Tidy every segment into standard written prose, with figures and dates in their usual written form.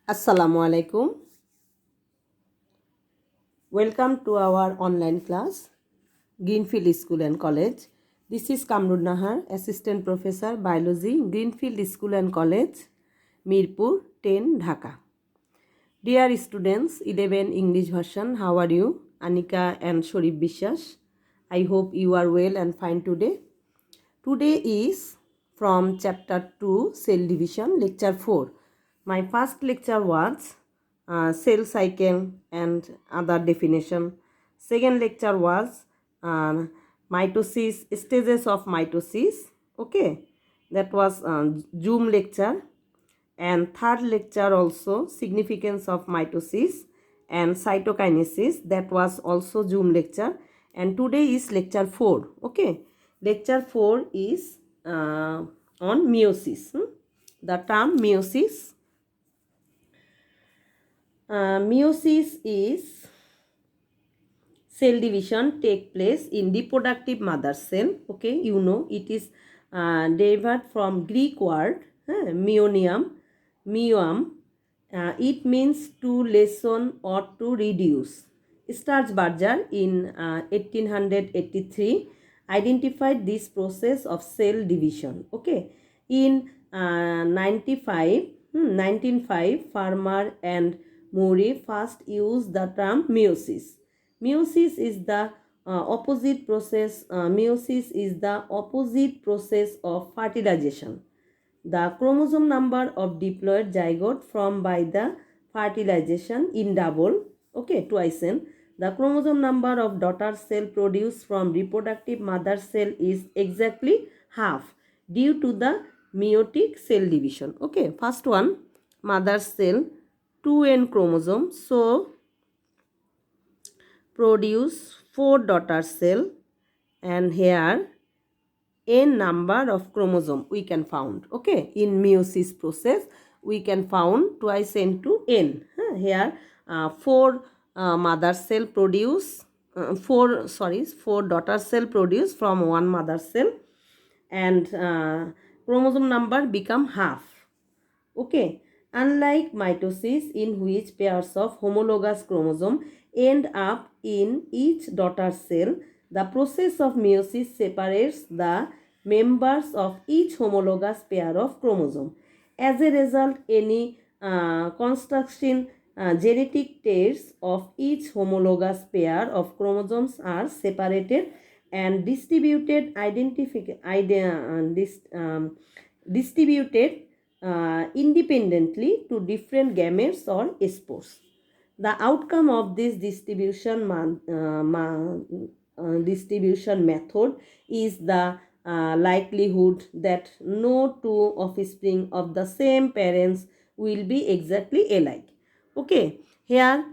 Assalamu alaikum. Welcome to our online class, Greenfield School and College. This is Kamrun Nahar, Assistant Professor Biology, Greenfield School and College, Mirpur 10, Dhaka. Dear students, 11 English version, how are you? Anika and Sharif Bishas. I hope you are well and fine today. Today is from chapter 2, Cell Division, lecture 4. My first lecture was cell cycle and other definition. Second lecture was mitosis, stages of mitosis. Okay, that was Zoom lecture. And third lecture also significance of mitosis and cytokinesis, that was also Zoom lecture. And today is lecture 4. Okay, lecture 4 is on meiosis. The term meiosis. Meiosis is cell division take place in reproductive mother cell. Okay, you know it is derived from Greek word meonium, meum. It means to lessen or to reduce. Starch-Barger in 1883 identified this process of cell division. Okay, in 1905, Farmer and Murray first used the term meiosis. Meiosis is the opposite process. Meiosis is the opposite process of fertilization. The chromosome number of diploid zygote formed by the fertilization in double, okay, twice n. The chromosome number of daughter cell produced from reproductive mother cell is exactly half due to the meiotic cell division. Okay, first one, mother cell 2n chromosome, so produce 4 daughter cell, and here n number of chromosome we can found. Okay, in meiosis process we can found twice n to n. Here 4 mother cell produce 4 daughter cell produce from one mother cell, and chromosome number become half. Okay, unlike mitosis in which pairs of homologous chromosome end up in each daughter cell, the process of meiosis separates the members of each homologous pair of chromosome. As a result, any construction genetic traits of each homologous pair of chromosomes are separated and distributed independently to different gametes or spores. The outcome of this distribution method is the likelihood that no two offspring of the same parents will be exactly alike. Okay, here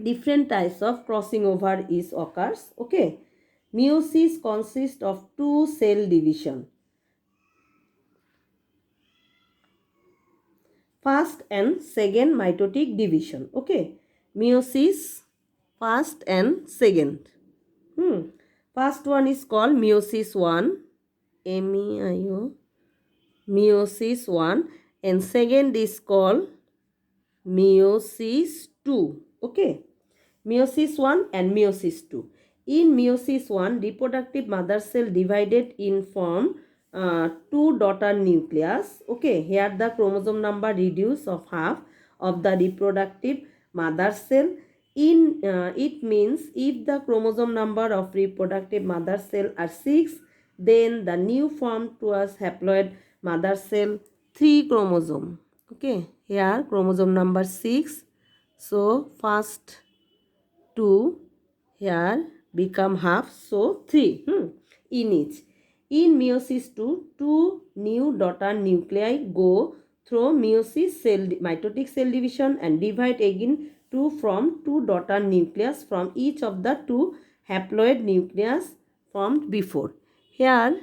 different types of crossing over is occurs. Okay, meiosis consists of two cell division, first and second mitotic division. Okay, meiosis first and second. First one is called meiosis 1, MEIO, meiosis 1, and second is called meiosis 2. Okay, meiosis 1 and meiosis 2. In meiosis 1, reproductive mother cell divided in form two daughter nucleus. Okay, here the chromosome number reduced of half of the reproductive mother cell. In it means if the chromosome number of reproductive mother cell are 6, then the new formed twice haploid mother cell 3 chromosome. Okay, here chromosome number 6. So first 2 here become half, so 3 in each. In meiosis 2, two new daughter nuclei go through meiosis cell mitotic cell division and divide again to form two daughter nucleus from each of the two haploid nucleus formed before. Here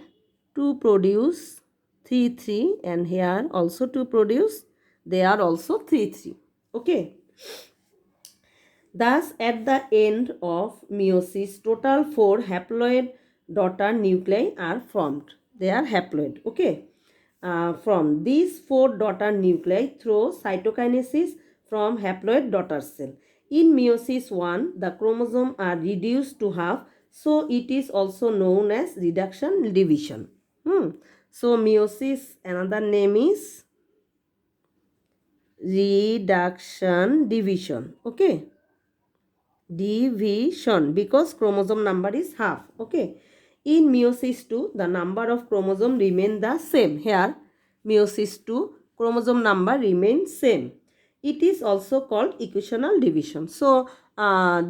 2 produce 3 3, and here also 2 produce, they are also 3 3. Okay. Thus, at the end of meiosis, total 4 haploid daughter nuclei are formed. They are haploid. Okay. from these 4 daughter nuclei through cytokinesis from haploid daughter cell. In meiosis 1, the chromosomes are reduced to half, so it is also known as reduction division. So meiosis, another name is reduction division. Okay, division, because chromosome number is half. Okay, in meiosis 2, the number of chromosome remain the same. Here meiosis 2, chromosome number remains same. It is also called equational division. So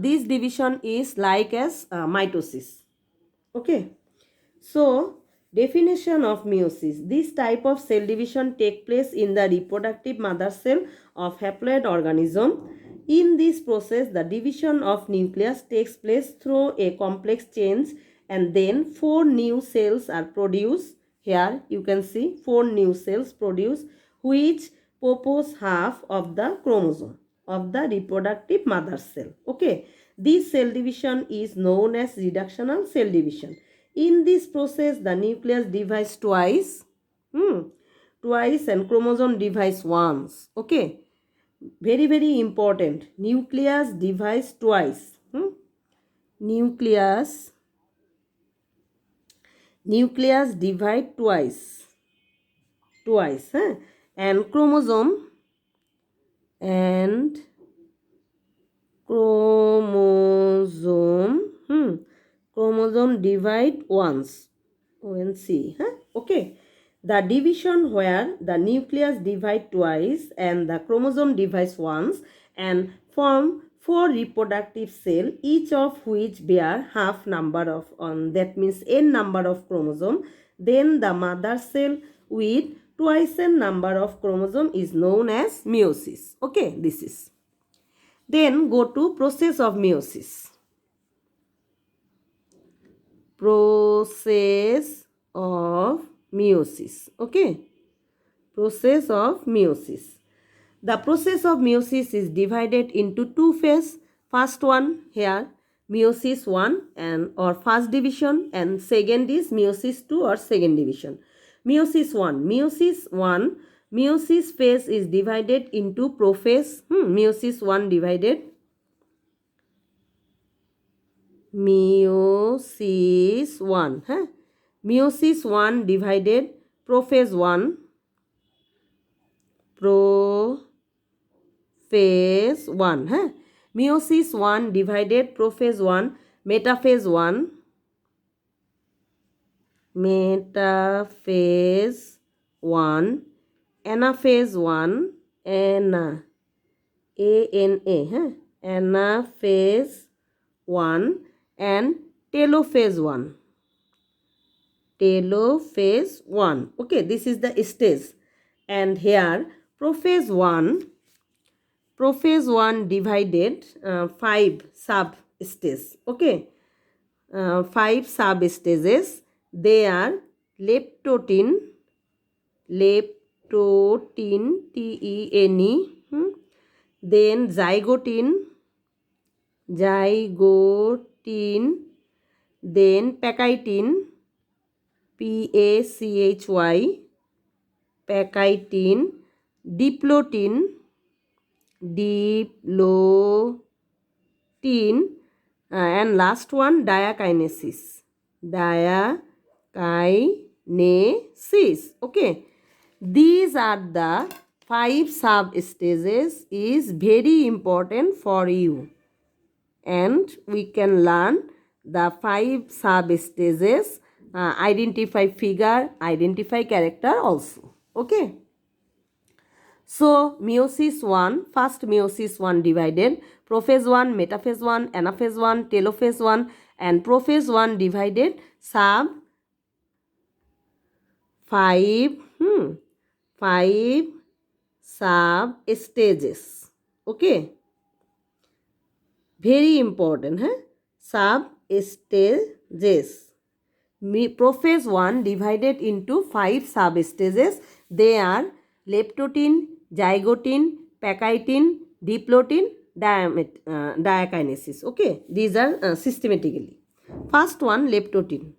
this division is like as mitosis. Okay, so definition of meiosis. This type of cell division take place in the reproductive mother cell of haploid organism. In this process, the division of nucleus takes place through a complex change, and then 4 new cells are produced. Here you can see 4 new cells produced, which propose half of the chromosome of the reproductive mother cell. Okay, this cell division is known as reductional cell division. In this process, the nucleus divides twice, twice, and chromosome divides once. Okay, very, very important. Nucleus divides twice. Nucleus divide twice, and chromosome divide once. O and C. Okay. The division where the nucleus divide twice and the chromosome divides once and form 4 reproductive cell, each of which bear half number of that means n number of chromosome. Then the mother cell with twice n number of chromosome is known as meiosis. Okay, this is. Then go to process of meiosis. Process of meiosis. Okay, process of meiosis. The process of meiosis is divided into 2 phases. First one here, meiosis 1 and or first division, and second is meiosis 2 or second division. Meiosis 1. Meiosis phase is divided into prophase. Meiosis 1 divided. Meiosis 1. Meiosis 1 divided prophase 1. Prophase 1. Meiosis 1 divided prophase 1. Metaphase 1. Metaphase 1. Anaphase 1. Ana. A-N-A. Anaphase 1 and telophase 1. Telophase 1. Okay, this is the stage. And here prophase 1 divided 5 sub stages. Okay, 5 sub stages. They are leptotin, T-E-N-E, then zygotin, then pacitin, P-A-C-H-Y, pacitin, diplotin, and last one diakinesis. Okay, these are the 5 sub stages is very important for you, and we can learn the 5 sub stages, identify figure, identify character also. Okay, so meiosis 1, first meiosis 1 divided prophase 1, metaphase 1, anaphase 1, telophase 1, and prophase 1 divided sub 5 sub stages. Okay, very important. Sub stages. Prophase 1 divided into 5 sub stages. They are leptotin, zygotin, pacitin, diplotin, diakinesis. Okay, these are systematically. First one, leptotin.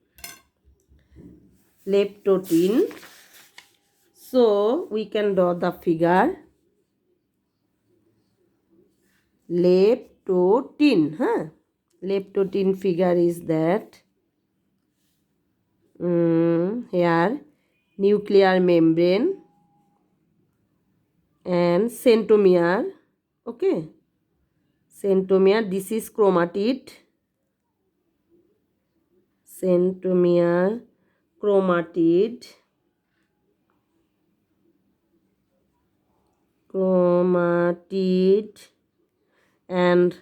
So we can draw the figure. Leptotin, huh? Leptotin figure is that here nuclear membrane and centromere. Okay, centromere. This is chromatid. Centromere, chromatid, and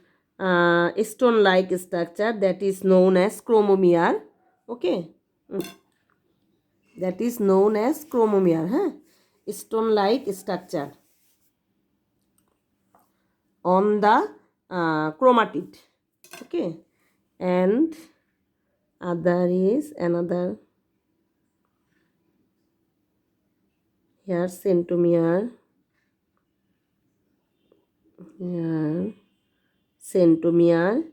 stone-like structure that is known as chromomere. Okay, that is known as chromomere, huh? Stone-like structure on the chromatid. Okay, and other is another here centromere, here centromere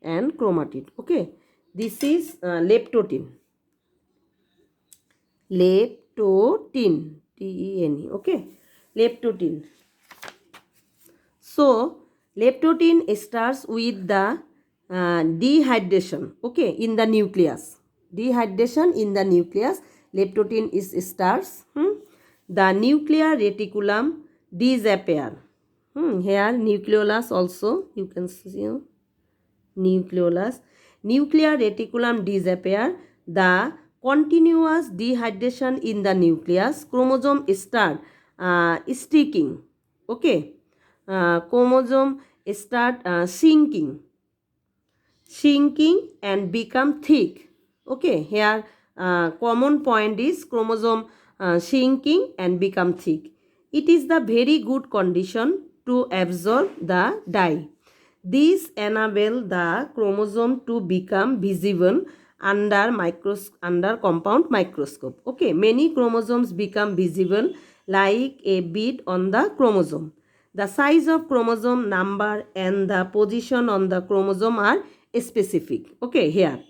and chromatid. Okay, this is leptotin. Leptotin, T-E-N-E. Okay, leptotin. So leptotin starts with the dehydration. Okay, in the nucleus. Dehydration in the nucleus. Leptotin is starts. The nuclear reticulum disappear. Here nucleolus also you can see. Nucleolus. Nuclear reticulum disappear. The continuous dehydration in the nucleus. Chromosome start sticking. Okay. Chromosome start shrinking and become thick. Okay, here common point is chromosome shrinking and become thick. It is the very good condition to absorb the dye. This enable the chromosome to become visible under compound microscope. Okay, many chromosomes become visible like a bead on the chromosome. The size of chromosome number and the position on the chromosome are specific. Okay, here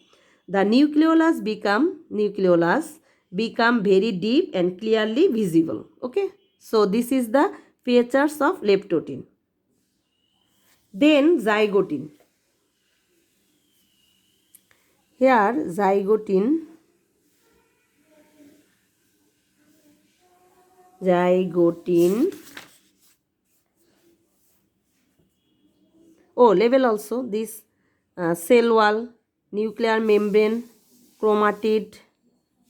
the nucleolus become very deep and clearly visible. Okay, so this is the features of leptotin. Then zygotin. Here zygotin level also this cell wall, nuclear membrane, chromatid,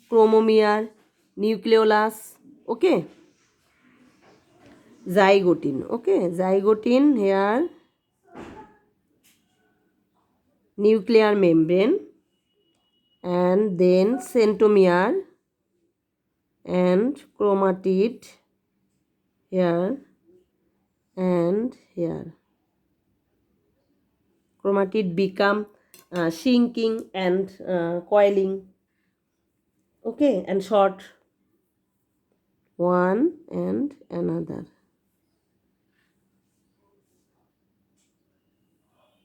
chromomere, nucleolus. Okay, zygotin. Okay, zygotin here nuclear membrane and then centromere and chromatid here and here. Chromatid become shrinking and coiling. Okay, and short one and another.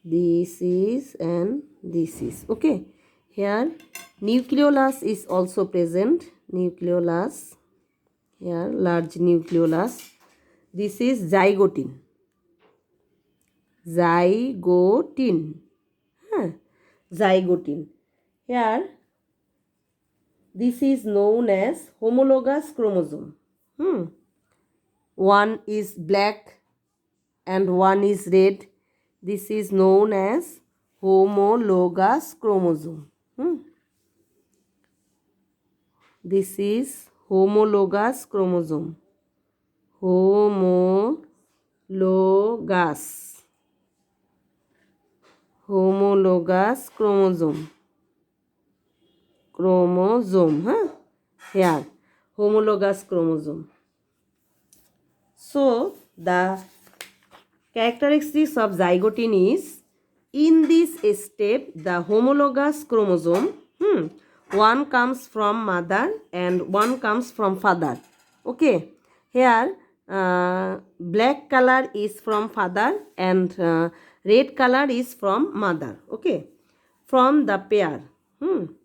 This is and this is. Okay, here nucleolus is also present. Nucleolus, here large nucleolus. This is zygotin. Zygotin. Here this is known as homologous chromosome. One is black and one is red. This is known as homologous chromosome. This is homologous chromosome. Homologous chromosome. Here homologous chromosome. So the characteristics of zygotin is, in this step the homologous chromosome, one comes from mother and one comes from father. Okay, here black color is from father and red color is from mother. Okay, from the pair.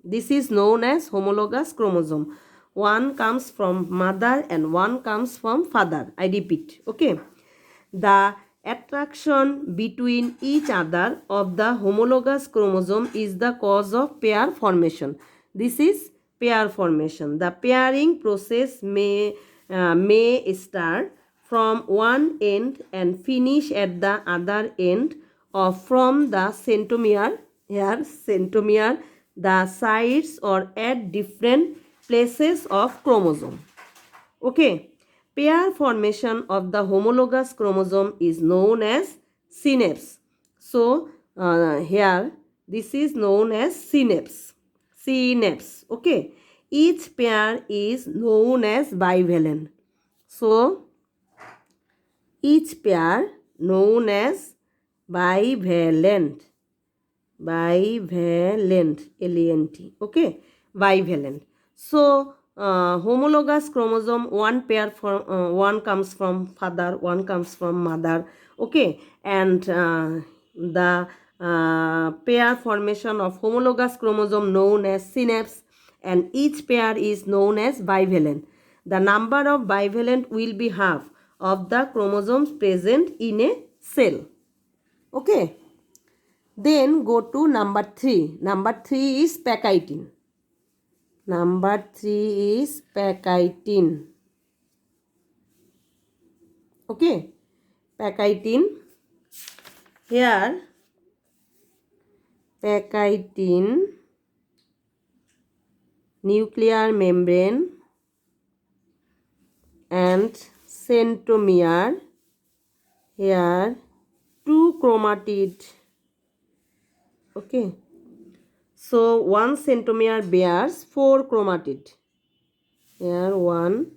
This is known as homologous chromosome. one comes from mother and one comes from father. I repeat, okay. The attraction between each other of the homologous chromosome is the cause of pair formation. This is pair formation. The pairing process may start from one end and finish at the other end or from the centromere. Here centromere, the sites or at different places of chromosome. Okay. Pair formation of the homologous chromosome is known as synapse. So, here this is known as synapse. Synapse. Okay. Each pair is known as bivalent. So, each pair known as bivalent. Bivalent. L-E-N-T. Okay. Bivalent. So, homologous chromosome, one comes from father, one comes from mother. Okay. And the pair formation of homologous chromosome known as synapse, and each pair is known as bivalent. The number of bivalent will be half of the chromosomes present in a cell. Okay. Then go to number 3. Number 3 is pacitin. Number 3 is pacitin. Okay. Pacitin. Here, pacitin, nuclear membrane and centromere. Here, 2 chromatid. Okay. So, 1 centromere bears 4 chromatid. Here 1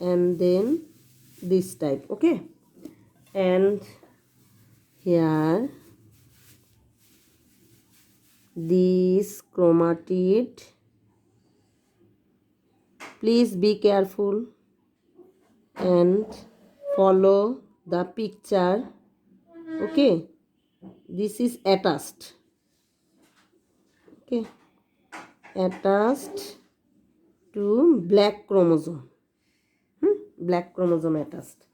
and then this type. Okay. And here this chromatid. Please be careful and follow the picture. Okay. This is attached. Okay. Attached to black chromosome. Black chromosome attached.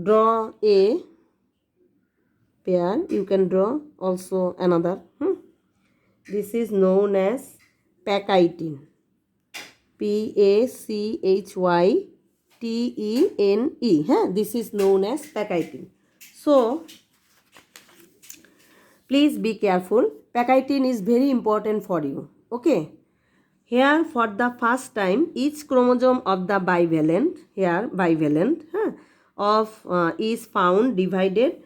Draw a pair. You can draw also another. This is known as pacitin. P-A-C-H-Y-T-E-N-E. This is known as pacitin. So, please be careful. Pacitin is very important for you. Okay. Here for the first time, each chromosome of the bivalent, here bivalent, is found divided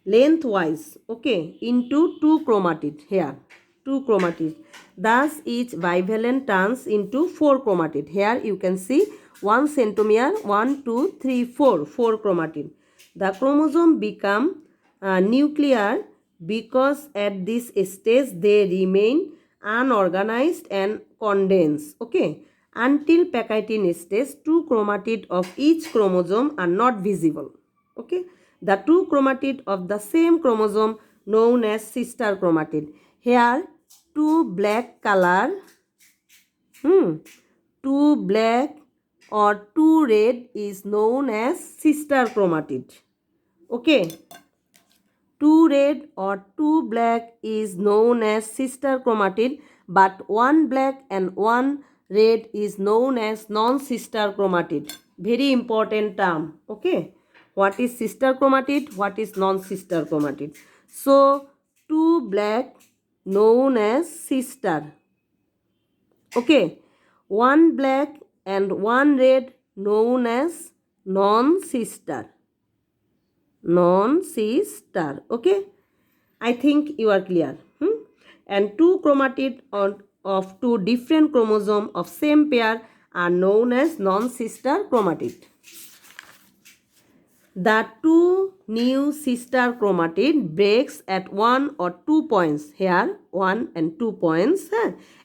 lengthwise, okay, into 2 chromatid. Here 2 chromatid. Thus each bivalent turns into 4 chromatid. Here you can see 1 centromere, 1, 2, 3, 4 chromatid. The chromosome become nuclear because at this stage they remain unorganized and condensed. Okay. Until pacitin stage, 2 chromatid of each chromosome are not visible. Okay. The 2 chromatid of the same chromosome known as sister chromatid. Here 2 black color, 2 black or 2 red is known as sister chromatid. Okay. 2 red or 2 black is known as sister chromatid, but 1 black and 1 red is known as non-sister chromatid. Very important term. Okay. What is sister chromatid? What is non-sister chromatid? So, 2 black known as sister. Okay. 1 black and 1 red known as non-sister. Non-sister. Okay. I think you are clear. And 2 chromatid of 2 different chromosomes of same pair are known as non-sister chromatid. The 2 new sister chromatid breaks at 1 or 2 points. Here 1 and 2 points.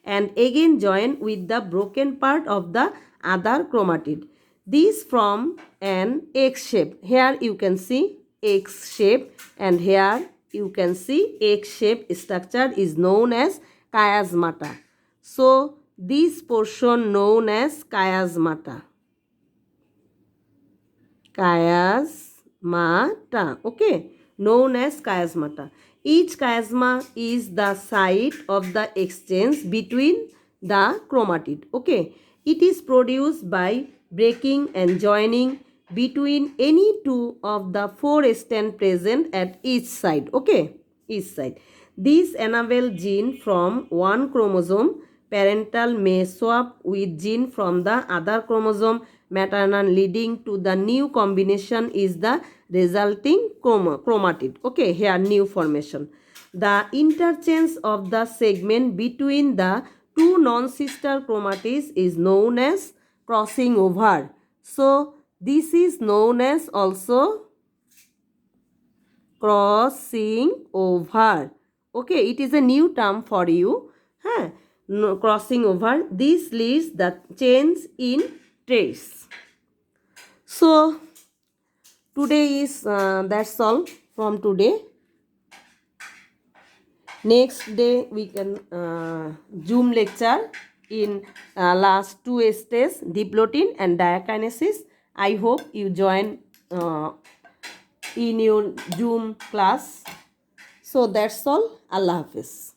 And again join with the broken part of the other chromatid. These form an X shape. Here you can see X shape, and here you can see X shape structure is known as chiasmata. So this portion known as chiasmata. Chiasmata, okay, known as chiasmata. Each chiasma is the site of the exchange between the chromatid, okay. It is produced by breaking and joining between any two of the four strands present at each side, okay, each side. This enable gene from one chromosome parental may swap with gene from the other chromosome maternal, leading to the new combination is the resulting chromatid, okay. Here new formation. The interchange of the segment between the two non-sister chromatids is known as crossing over. So this is known as also crossing over, okay. It is a new term for you, huh? No, crossing over. This leads the change in traits. So today is that's all from today. Next day we can Zoom lecture in last two stages, diplotin and diakinesis. I hope you join in your Zoom class. So that's all. Allah Hafiz.